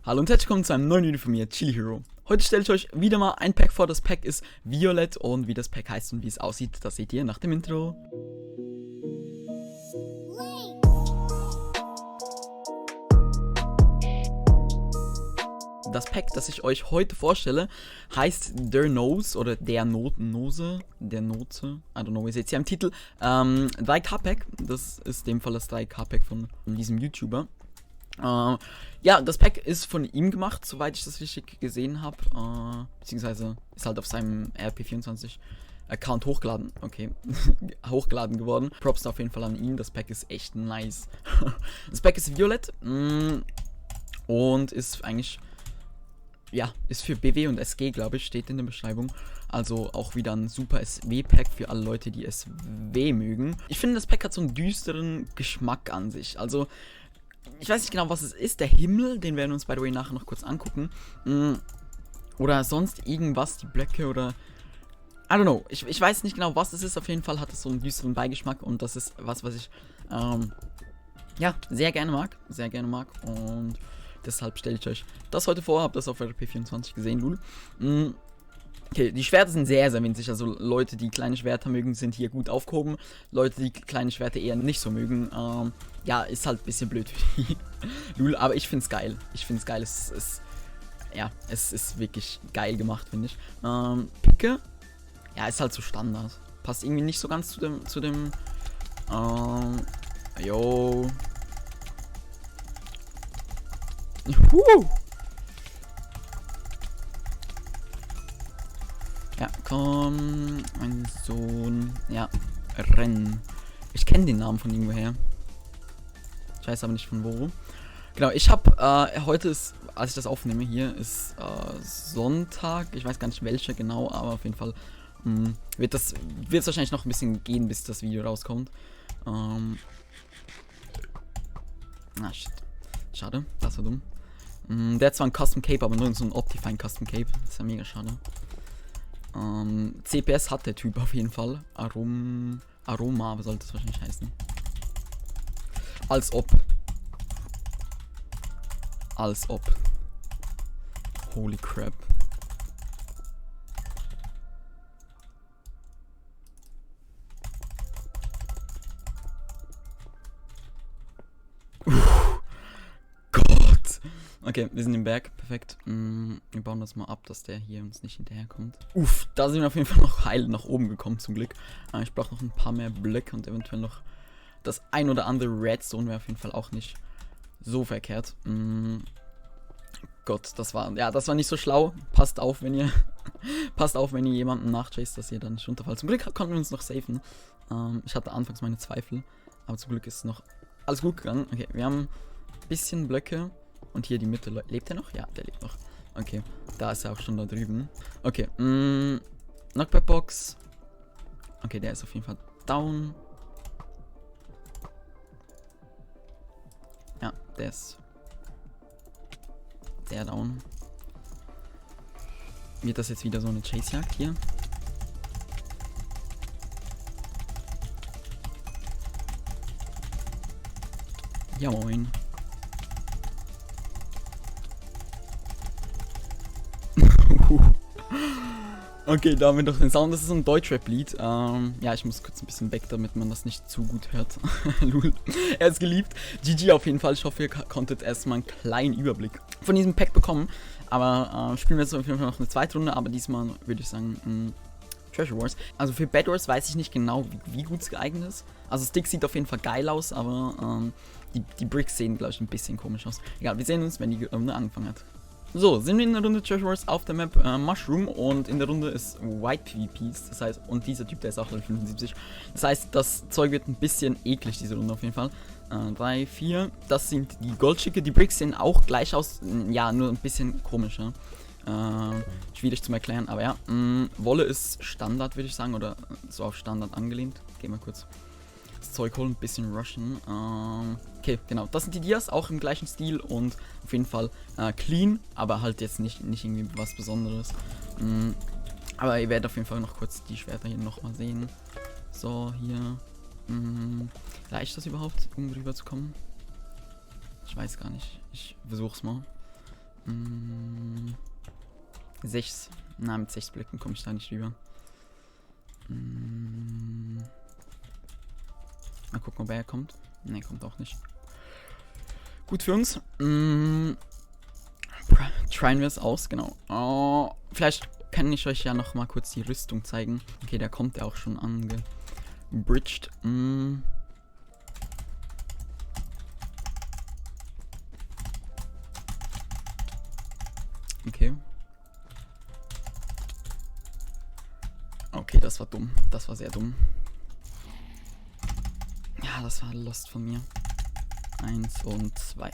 Hallo und herzlich willkommen zu einem neuen Video von mir, Chili Hero. Heute stelle ich euch wieder mal ein Pack vor. Das Pack ist Violett und wie das Pack heißt und wie es aussieht, das seht ihr nach dem Intro. Das Pack, das ich euch heute vorstelle, heißt Der Nose oder der Nose, I don't know, ihr seht es ja im Titel. 3K-Pack, das ist in dem Fall das 3K-Pack von diesem YouTuber. Ja, das Pack ist von ihm gemacht, soweit ich das richtig gesehen habe. Beziehungsweise ist halt auf seinem RP24 Account hochgeladen. Okay, hochgeladen geworden. Props auf jeden Fall an ihn, das Pack ist echt nice. Das Pack ist violett und ist eigentlich, ja, ist für BW und SG, glaube ich, steht in der Beschreibung. Also auch wieder ein super SW-Pack für alle Leute, die SW mögen. Ich finde, das Pack hat so einen düsteren Geschmack an sich. Also ich weiß nicht genau, was es ist. Der Himmel, den werden wir uns, by the way, nachher noch kurz angucken. Oder sonst irgendwas, die Blöcke oder I don't know. Ich weiß nicht genau, was es ist. Auf jeden Fall hat es so einen düsteren Beigeschmack und das ist was ich ja, sehr gerne mag. Und deshalb stelle ich euch das heute vor. Hab das auf RP24 gesehen, Lul. Okay, die Schwerter sind sehr, sehr winzig. Also Leute, die kleine Schwerter mögen, sind hier gut aufgehoben. Leute, die kleine Schwerter eher nicht so mögen, ja, ist halt ein bisschen blöd für die. Lul, aber ich find's geil. Es ist wirklich geil gemacht, finde ich. Picke, ja, ist halt so Standard. Passt irgendwie nicht so ganz zu dem, yo. Ja, komm, mein Sohn. Ja, renn. Ich kenne den Namen von irgendwoher. Ich weiß aber nicht von wo. Genau, ich habe, heute ist, als ich das aufnehme hier, ist Sonntag. Ich weiß gar nicht welcher genau, aber auf jeden Fall wird es wahrscheinlich noch ein bisschen gehen, bis das Video rauskommt. Shit. Schade, das war dumm. Der hat zwar ein Custom Cape, aber nur so ein Optifine Custom Cape. Das ist ja mega schade. CPS hat der Typ auf jeden Fall. Aroma sollte es wahrscheinlich heißen. Als ob. Holy crap. Gott. Okay, wir sind im Berg. Perfekt. Wir bauen das mal ab, dass der hier uns nicht hinterherkommt. Uff, da sind wir auf jeden Fall noch heil nach oben gekommen, zum Glück. Ich brauche noch ein paar mehr Blöcke und eventuell noch das ein oder andere Redstone wäre auf jeden Fall auch nicht so verkehrt. Gott, das war nicht so schlau. Passt auf, wenn ihr jemanden nachchased, dass ihr dann nicht runterfallt. Zum Glück konnten wir uns noch safen. Ich hatte anfangs meine Zweifel, aber zum Glück ist noch alles gut gegangen. Okay, wir haben ein bisschen Blöcke. Und hier die Mitte. Lebt er noch? Ja, der lebt noch. Okay, da ist er auch schon da drüben. Okay, Knockback Box. Okay, der ist auf jeden Fall down. Ja, der ist sehr down. Wird das jetzt wieder so eine Chasejagd hier? Ja, moin. Okay, da haben wir doch den Sound. Das ist ein Deutschrap-Lied. Ja, ich muss kurz ein bisschen weg, damit man das nicht zu gut hört. Lul. Er ist geliebt. GG auf jeden Fall. Ich hoffe, ihr konntet erstmal einen kleinen Überblick von diesem Pack bekommen. Aber spielen wir jetzt auf jeden Fall noch eine zweite Runde. Aber diesmal würde ich sagen, Treasure Wars. Also für Bed Wars weiß ich nicht genau, wie gut es geeignet ist. Also Stick sieht auf jeden Fall geil aus, aber die Bricks sehen, glaube ich, ein bisschen komisch aus. Egal, wir sehen uns, wenn die Runde angefangen hat. So, sind wir in der Runde Treasure Wars auf der Map Mushroom und in der Runde ist White PvPs, das heißt, und dieser Typ, der ist auch Level 75. Das heißt, das Zeug wird ein bisschen eklig, diese Runde auf jeden Fall. 3, 4, das sind die Goldschicke, die Bricks sehen auch gleich aus, ja, nur ein bisschen komischer. Schwierig zu erklären, aber ja, Wolle ist Standard, würde ich sagen, oder so auf Standard angelehnt. Gehen wir kurz das Zeug holen, ein bisschen rushen. Okay, genau, das sind die Dias, auch im gleichen Stil und auf jeden Fall clean, aber halt jetzt nicht irgendwie was Besonderes. Aber ihr werdet auf jeden Fall noch kurz die Schwerter hier nochmal sehen. So, hier. Reicht das überhaupt, um rüber zu kommen? Ich weiß gar nicht. Ich versuch's mal. 6. Na, mit 6 Blöcken komme ich da nicht rüber. Mal gucken, ob er kommt. Ne, kommt auch nicht. Gut für uns. Tryen wir es aus, genau. Oh, vielleicht kann ich euch ja noch mal kurz die Rüstung zeigen. Okay, der kommt ja auch schon angebridged. Okay. Okay, das war dumm. Das war sehr dumm. Ja, das war Lost von mir. 1 und 2.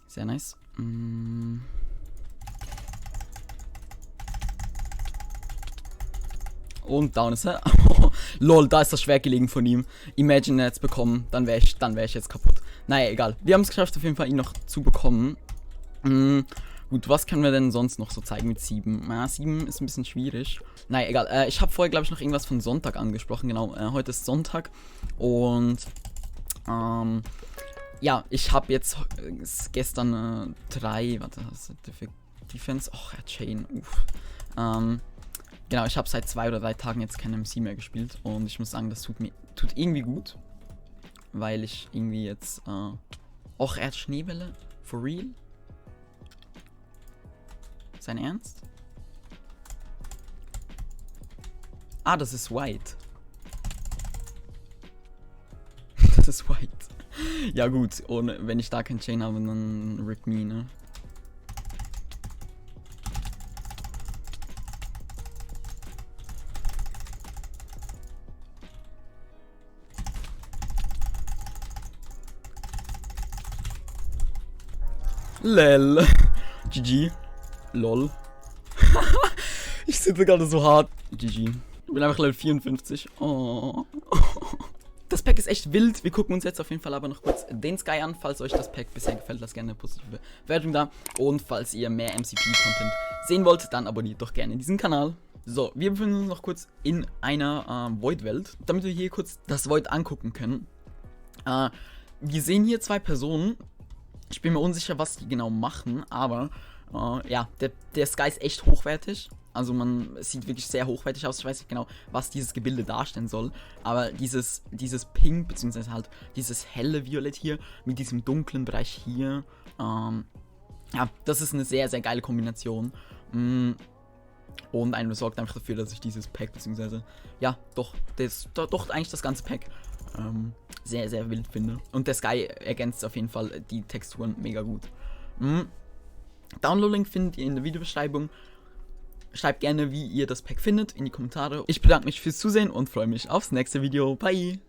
Sehr nice. Und down ist er. Lol, da ist das Schwert gelegen von ihm. Imagine jetzt bekommen, dann wäre ich jetzt kaputt. Naja, egal. Wir haben es geschafft, auf jeden Fall ihn noch zu bekommen. Gut, was können wir denn sonst noch so zeigen mit 7? 7 ist ein bisschen schwierig. Naja, egal. Ich habe vorher, glaube ich, noch irgendwas von Sonntag angesprochen. Genau, heute ist Sonntag. Und, ja, ich habe jetzt gestern 3, warte, was ist das für Defense? Och, ja, Chain, genau, ich habe seit 2 oder 3 Tagen jetzt kein MC mehr gespielt. Und ich muss sagen, das tut irgendwie gut. Weil ich irgendwie jetzt, och, er hat Schneebälle? For real? Sein Ernst? Ah, das ist White. Das ist White. Ja gut, und wenn ich da kein Chain habe, dann rip me, ne? Lel. GG. Lol. Ich sitze gerade so hart. GG. Ich bin einfach Level 54. Oh. Das Pack ist echt wild. Wir gucken uns jetzt auf jeden Fall aber noch kurz den Sky an. Falls euch das Pack bisher gefällt, lasst gerne eine positive Bewertung da. Und falls ihr mehr MCP-Content sehen wollt, dann abonniert doch gerne diesen Kanal. So, wir befinden uns noch kurz in einer Void-Welt, damit wir hier kurz das Void angucken können. Wir sehen hier 2 Personen. Ich bin mir unsicher, was die genau machen, aber ja, der Sky ist echt hochwertig. Also man sieht wirklich sehr hochwertig aus. Ich weiß nicht genau, was dieses Gebilde darstellen soll. Aber dieses Pink, beziehungsweise halt dieses helle Violett hier mit diesem dunklen Bereich hier. Ja, das ist eine sehr, sehr geile Kombination. Und eine sorgt einfach dafür, dass ich dieses Pack, beziehungsweise, ja, doch eigentlich das ganze Pack sehr, sehr wild finde. Und der Sky ergänzt auf jeden Fall die Texturen mega gut. Download-Link findet ihr in der Videobeschreibung. Schreibt gerne, wie ihr das Pack findet, in die Kommentare. Ich bedanke mich fürs Zusehen und freue mich aufs nächste Video. Bye!